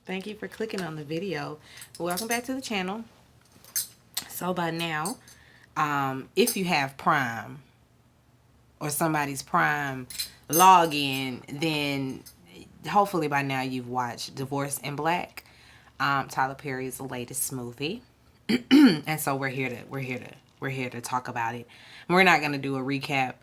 Thank you for clicking on the video. Welcome back to the channel. So by now, if you have Prime or somebody's Prime login, then hopefully by now you've watched Divorce in Black, Tyler Perry's latest movie. And so we're here to talk about it. We're not gonna do a recap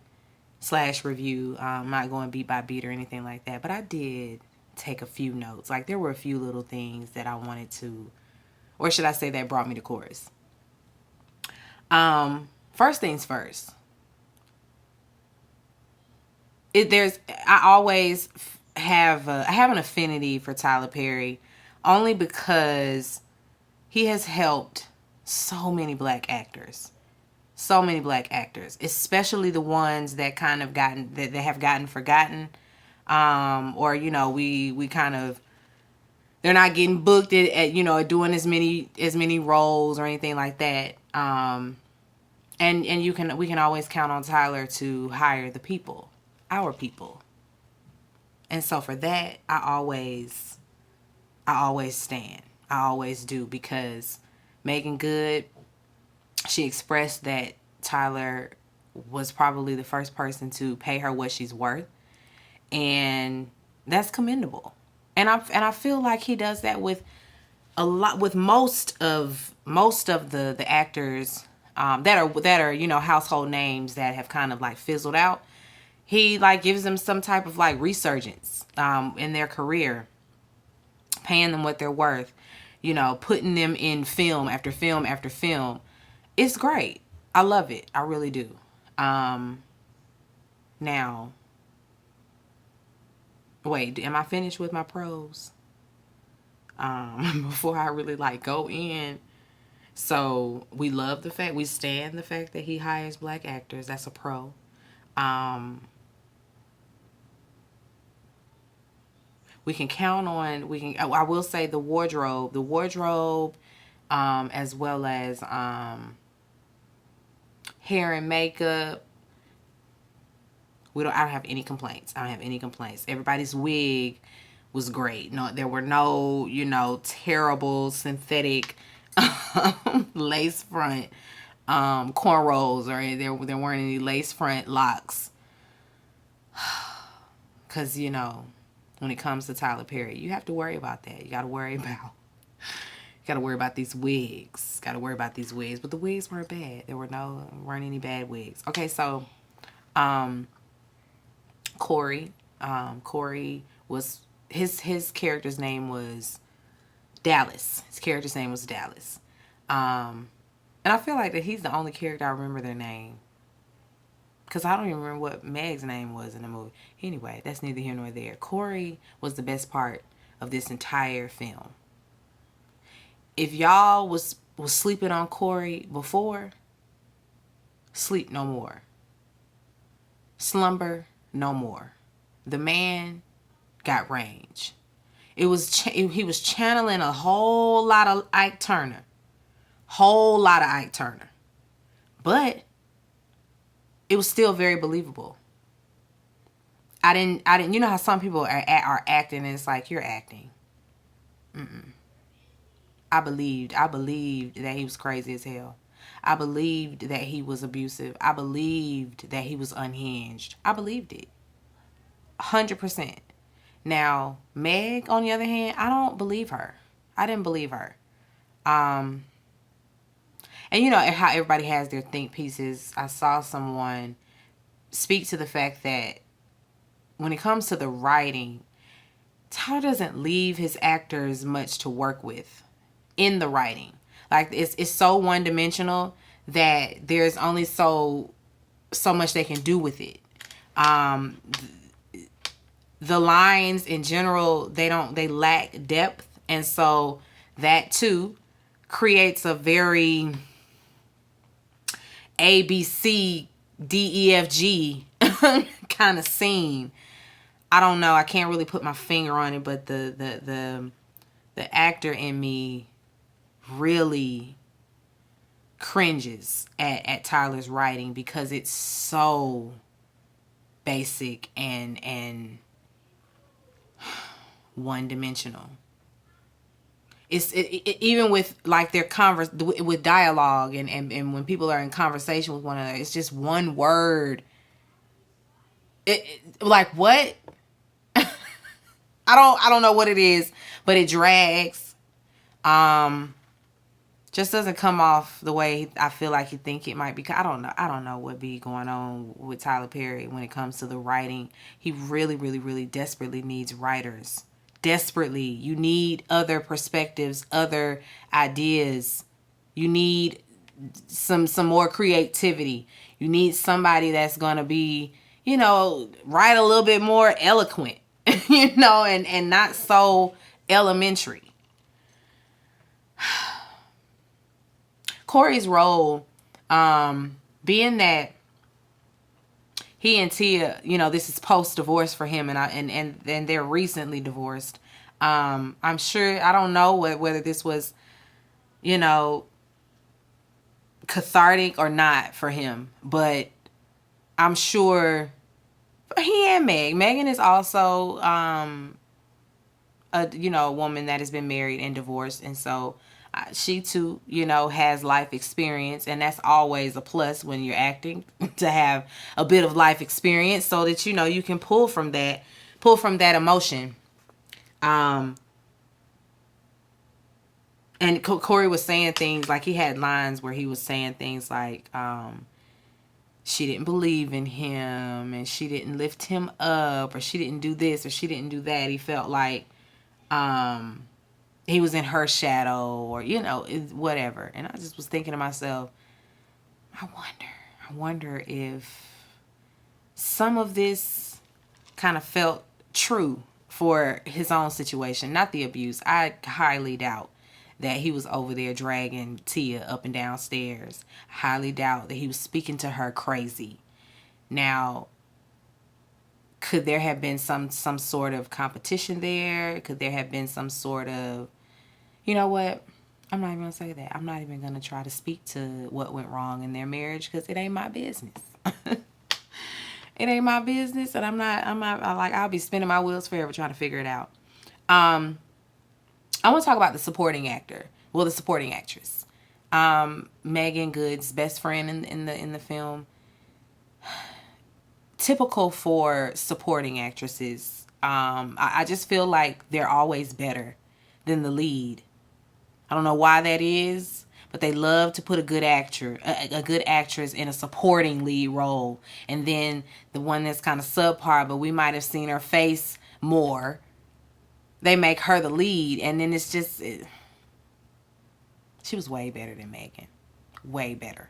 / review. I'm not going beat by beat or anything like that, but I did take a few notes. Like, there were a few little things that I wanted to, or should I say, that brought me to chorus. First things first. I always have an affinity for Tyler Perry, only because he has helped so many black actors. So many black actors, especially the ones that kind of have gotten forgotten, or we kind of, they're not getting booked at doing as many roles or anything like that. And we can always count on Tyler to hire the people, our people. And so for that, I always stand. I always do, because Megan Good, she expressed that Tyler was probably the first person to pay her what she's worth, and that's commendable. And I feel like he does that with most of the actors that are household names that have kind of like fizzled out. He like gives them some type of like resurgence in their career, paying them what they're worth, putting them in film after film after film. It's great. I love it. I really do. Now, wait, am I finished with my pros? Before I really like go in. So we stand the fact that he hires black actors. That's a pro. We can count on, I will say the wardrobe, as well as hair and makeup. I don't have any complaints. Everybody's wig was great. No, there were no, terrible synthetic lace front cornrows, or there weren't any lace front locks. Because, when it comes to Tyler Perry, you have to worry about that. You got to worry about these wigs. But the wigs weren't bad. Weren't any bad wigs. Okay, so Corey was, his character's name was Dallas. And I feel like that he's the only character I remember their name, because I don't even remember what Meg's name was in the movie. Anyway, that's neither here nor there. Corey was the best part of this entire film. If y'all was sleeping on Corey before, sleep no more. Slumber no more. The man got range. He was channeling a whole lot of Ike Turner. But it was still very believable. I didn't, how some people are acting and it's like, you're acting. I believed that he was crazy as hell. I believed that he was abusive. I believed that he was unhinged. I believed it. 100%. Now, Meg, on the other hand, I don't believe her. I didn't believe her. And how everybody has their think pieces. I saw someone speak to the fact that when it comes to the writing, Tyler doesn't leave his actors much to work with in the writing. Like, it's so one-dimensional that there's only so much they can do with it. The lines in general, they lack depth, and so that too creates a very A, B, C, D, E, F, G kind of scene. I don't know. I can't really put my finger on it, but the actor in me really cringes at Tyler's writing, because it's so basic and one-dimensional. Even with like their with dialogue and when people are in conversation with one another, it's just one word. Like what? I don't know what it is, but it drags. Just doesn't come off the way I feel like you think it might be. I don't know what be going on with Tyler Perry when it comes to the writing. He really, really, really desperately needs writers. Desperately. You need other perspectives, other ideas. You need some more creativity. You need somebody that's gonna be, write a little bit more eloquent, and not so elementary. Corey's role, being that he and Tia, this is post divorce for him, and they're recently divorced. I'm sure, I don't know whether this was, you know, cathartic or not for him, but I'm sure he and Megan is also a woman that has been married and divorced, and so she too has life experience, and that's always a plus when you're acting to have a bit of life experience so that you can pull from that emotion. And Corey was saying things like, he had lines where he was saying things like, she didn't believe in him, and she didn't lift him up, or she didn't do this, or she didn't do that. He felt like he was in her shadow, or whatever. And I just was thinking to myself, I wonder if some of this kind of felt true for his own situation, not the abuse. I highly doubt that he was over there dragging Tia up and down stairs. Highly doubt that he was speaking to her crazy. Now, could there have been some sort of competition there? Could there have been some sort of, you know what? I'm not even going to say that. I'm not even going to try to speak to what went wrong in their marriage, because it ain't my business. It ain't my business, and I'll be spinning my wheels forever trying to figure it out. I want to talk about the supporting actress. Megan Good's best friend in the film. Typical for supporting actresses. I just feel like they're always better than the lead. I don't know why that is, but they love to put a good actress in a supporting lead role, and then the one that's kind of subpar, but we might have seen her face more, they make her the lead, and then it's just she was way better than Megan. Way better.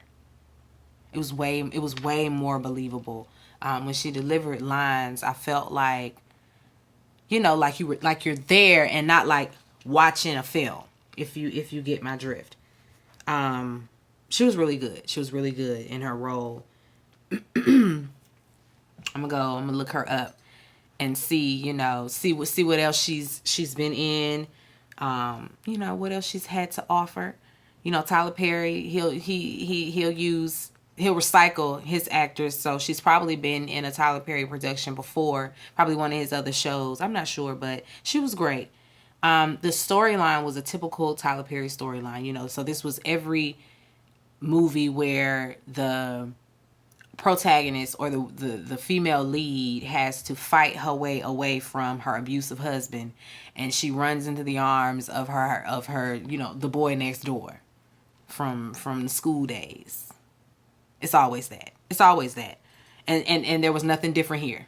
It was way more believable. When she delivered lines, I felt like, like you're there and not like watching a film. If you get my drift. She was really good. She was really good in her role. I'm gonna look her up and see what else she's been in. What else she's had to offer. Tyler Perry, he'll recycle his actors, so she's probably been in a Tyler Perry production before, probably one of his other shows. I'm not sure, but she was great. The storyline was a typical Tyler Perry storyline, so this was every movie where the protagonist or the female lead has to fight her way away from her abusive husband, and she runs into the arms of her the boy next door from the school days. It's always that. And there was nothing different here.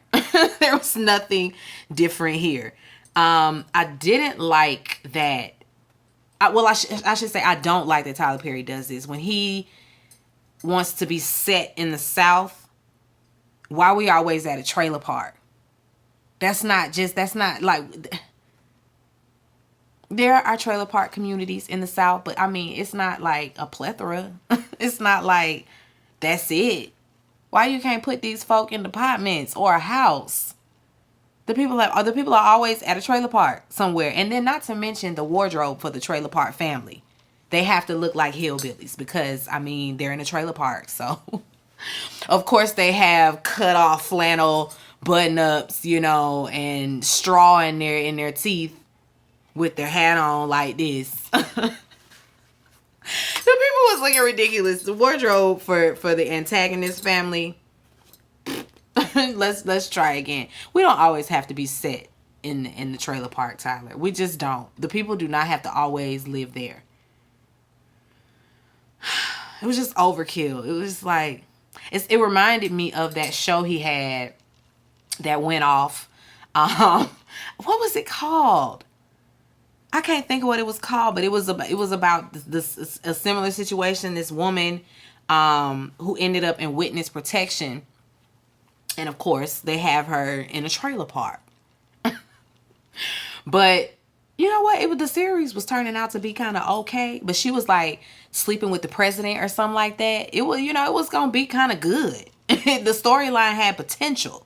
There was nothing different here. I didn't like that. I should say I don't like that Tyler Perry does this. When he wants to be set in the South, why are we always at a trailer park? That's not like, there are trailer park communities in the South, but I mean, it's not like a plethora. It's not like that's it. Why you can't put these folk in apartments or a house? The people are always at a trailer park somewhere. And then not to mention the wardrobe for the trailer park family. They have to look like hillbillies because, I mean, they're in a trailer park. So, of course, they have cut off flannel button-ups, and straw in their teeth. with their hat on like this. The people was looking ridiculous. The wardrobe for the antagonist family. let's try again. We don't always have to be set in the trailer park, Tyler. We just don't. The people do not have to always live there. It was just overkill. It was like it reminded me of that show he had that went off. What was it called? I can't think of what it was called, but it was about this a similar situation. This woman who ended up in witness protection, and of course they have her in a trailer park. But you know what? The series was turning out to be kind of okay, but she was like sleeping with the president or something like that. It was gonna be kind of good. The storyline had potential.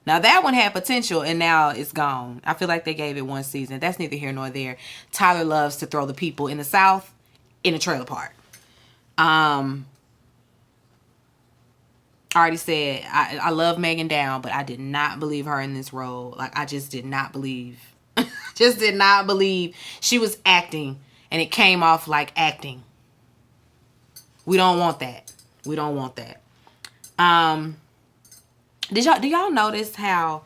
Now that one had potential, and now it's gone. I feel like they gave it one season. That's neither here nor there. Tyler loves to throw the people in the South in a trailer park. I already said I love Megan Down, but I did not believe her in this role. Like, I just did not believe. Just did not believe she was acting, and it came off like acting. We don't want that. We don't want that. Do y'all notice how,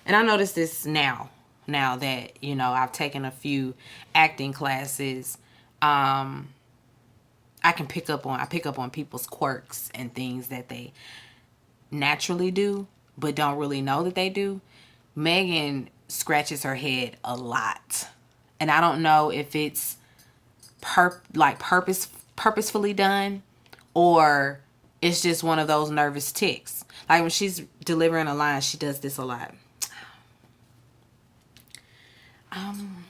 and I notice this now that, I've taken a few acting classes, I pick up on people's quirks and things that they naturally do, but don't really know that they do. Megan scratches her head a lot. And I don't know if it's purposefully done, or it's just one of those nervous tics. Like when she's delivering a line, she does this a lot. And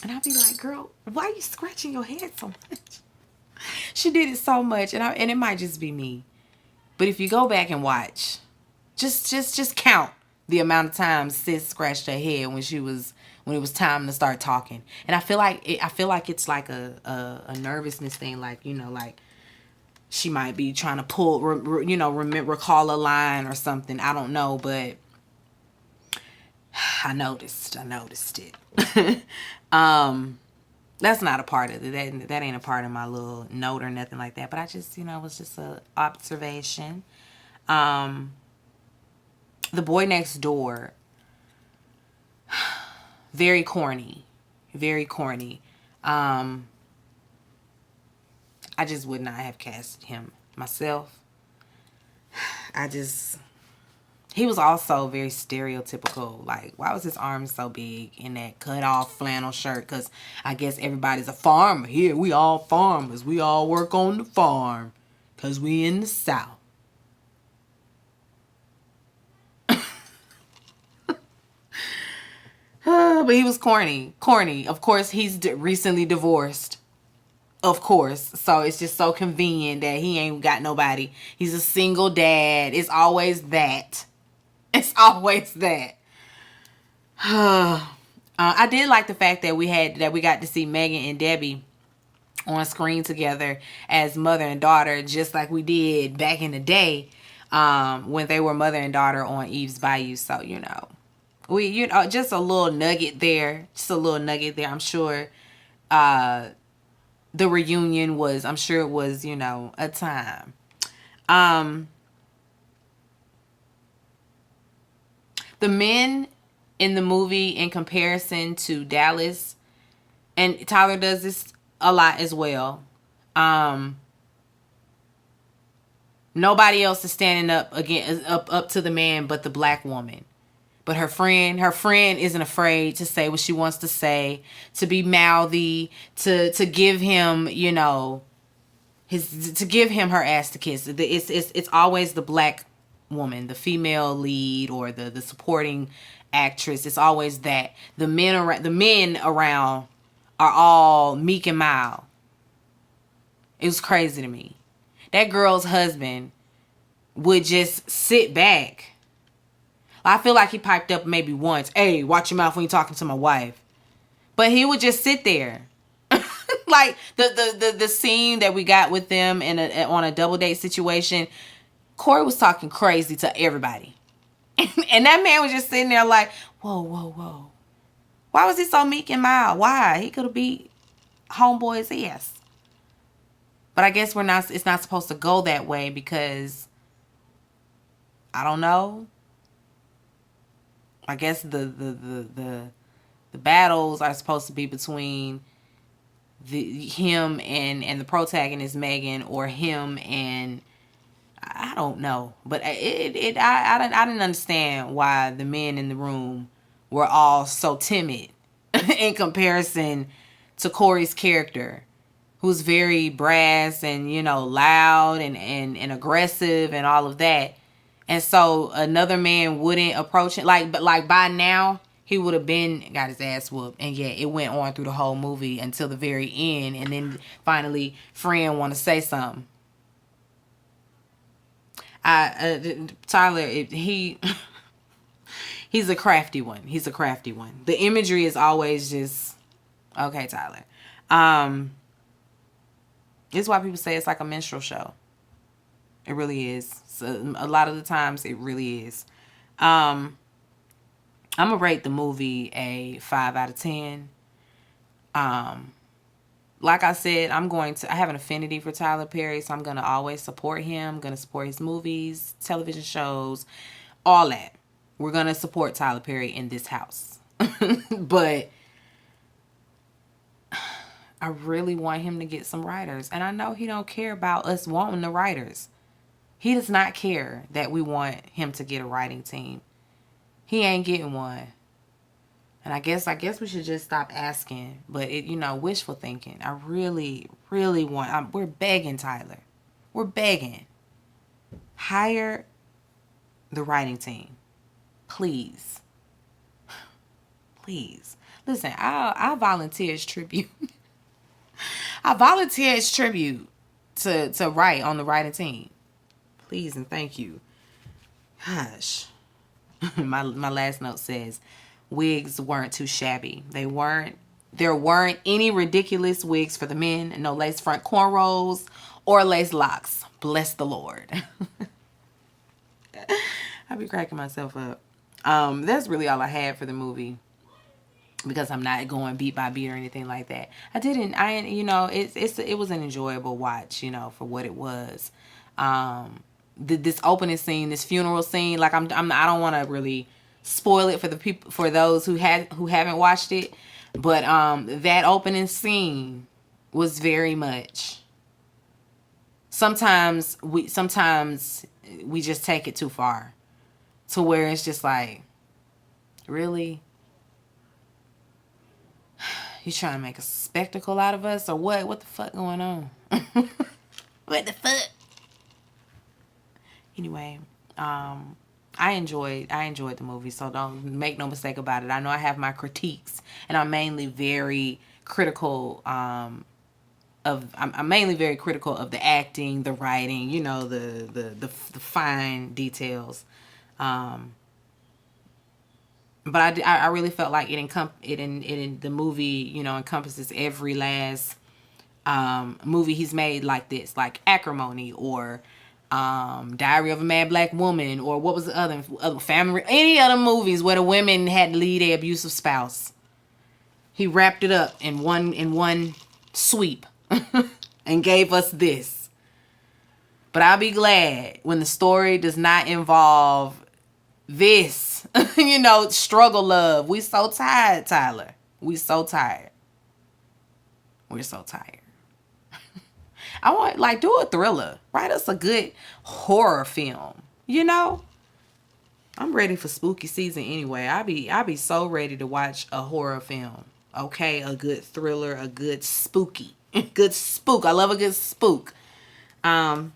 I'll be like, girl, why are you scratching your head so much? She did it so much, and it might just be me. But if you go back and watch, just count the amount of times sis scratched her head when it was time to start talking. And I feel like it's like a nervousness thing, like, like she might be trying to recall a line or something. I don't know, but I noticed it. That's not a part of it. That ain't a part of my little note or nothing like that. But I just, it was just a observation. The Boy Next Door, very corny. Very corny. I just would not have cast him myself. He was also very stereotypical. Like, why was his arms so big in that cut off flannel shirt? Because I guess everybody's a farmer. Here, we all farmers. We all work on the farm. Because we in the South. But he was corny. Of course, he's recently divorced. Of course. So it's just so convenient that he ain't got nobody. He's a single dad. It's always that. It's always that. I did like the fact that we got to see Megan and Debbie on screen together as mother and daughter, just like we did back in the day when they were mother and daughter on Eve's Bayou. So, we, just a little nugget there. I'm sure the reunion was, a time. The men in the movie, in comparison to Dallas, and Tyler does this a lot as well. Nobody else is standing up up to the man but the black woman. But her friend isn't afraid to say what she wants to say, to be mouthy, to give him, to give him her ass to kiss. It's always the black woman, the female lead, or the supporting actress. It's always that. The men around are all meek and mild. It was crazy to me. That girl's husband would just sit back. I feel like he piped up maybe once, "Hey, watch your mouth when you're talking to my wife." But he would just sit there. Like the scene that we got with them on a double date situation, Corey was talking crazy to everybody. And that man was just sitting there like, whoa. Why Why was he so meek and mild? Why? He could have beat homeboy's ass. But I guess it's not supposed to go that way because, I don't know. I guess the battles are supposed to be between him and the protagonist Megan, or him and, I don't know. But I didn't understand why the men in the room were all so timid in comparison to Corey's character, who's very brass and, loud and aggressive and all of that. And so another man wouldn't approach it. But by now, he would have got his ass whooped. And yet it went on through the whole movie until the very end. And then finally, friend want to say something. Tyler, he's a crafty one. He's a crafty one. The imagery is always just, okay, Tyler. This is why people say it's like a minstrel show. It really is. So a lot of the times, it really is. I'm going to rate the movie a 5 out of 10. Like I said, I have an affinity for Tyler Perry, so I'm going to always support him. I'm going to support his movies, television shows, all that. We're going to support Tyler Perry in this house. But I really want him to get some writers. And I know he don't care about us wanting the writers. He does not care that we want him to get a writing team. He ain't getting one. And I guess we should just stop asking. But wishful thinking. I really, really want. We're begging, Tyler. We're begging. Hire the writing team, please. Please. Listen, I volunteer as tribute. I volunteer as tribute to write on the writing team. Please and thank you. Gosh. My last note says, wigs weren't too shabby. There weren't any ridiculous wigs for the men. No lace front cornrows or lace locks. Bless the Lord. I'll be cracking myself up. That's really all I had for the movie, because I'm not going beat by beat or anything like that. It was an enjoyable watch, for what it was. This opening scene, this funeral scene, I don't want to really spoil it for those who haven't watched it, but that opening scene was very much. Sometimes we just take it too far, to where it's just like, really, you trying to make a spectacle out of us, or what? What the fuck going on? What the fuck? Anyway, I enjoyed the movie, so don't make no mistake about it. I know I have my critiques, and I'm mainly very critical I'm mainly very critical of the acting, the writing, the fine details. But I really felt like the movie, encompasses every last movie he's made like this, like Acrimony, or Diary of a Mad Black Woman, or what was the other family, any other movies where the women had to lead their abusive spouse. He wrapped it up in one sweep and gave us this. But I'll be glad when the story does not involve this, struggle love. We so tired, Tyler. We so tired. We're so tired. I want, do a thriller. Write us a good horror film. I'm ready for spooky season anyway. I be so ready to watch a horror film. Okay, a good thriller, a good spooky. Good spook. I love a good spook. So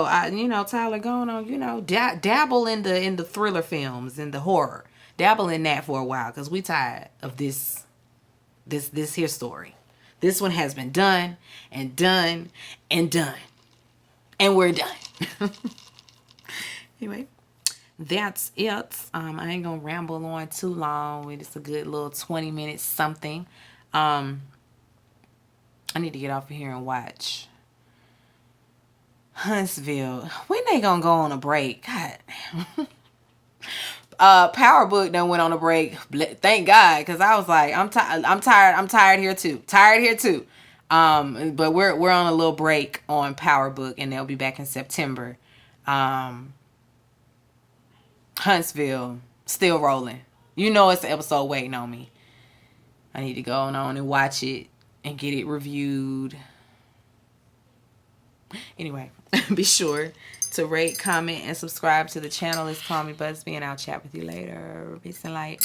Tyler, going on, dabble in the thriller films and the horror. Dabble in that for a while, because we tired of this here story. This one has been done and done and done. And we're done. Anyway, that's it. I ain't going to ramble on too long. It's a good little 20 minutes something. I need to get off of here and watch Huntsville. When they going to go on a break? God damn. Power Book done went on a break. Thank God, because I was like, I'm tired. I'm tired here too. Tired here too. But we're on a little break on Power Book, and they'll be back in September. Huntsville still rolling. You know it's the episode waiting on me. I need to go on and watch it and get it reviewed. Anyway, be sure to rate, comment, and subscribe to the channel. It's Call Me Busby, and I'll chat with you later. Peace and light.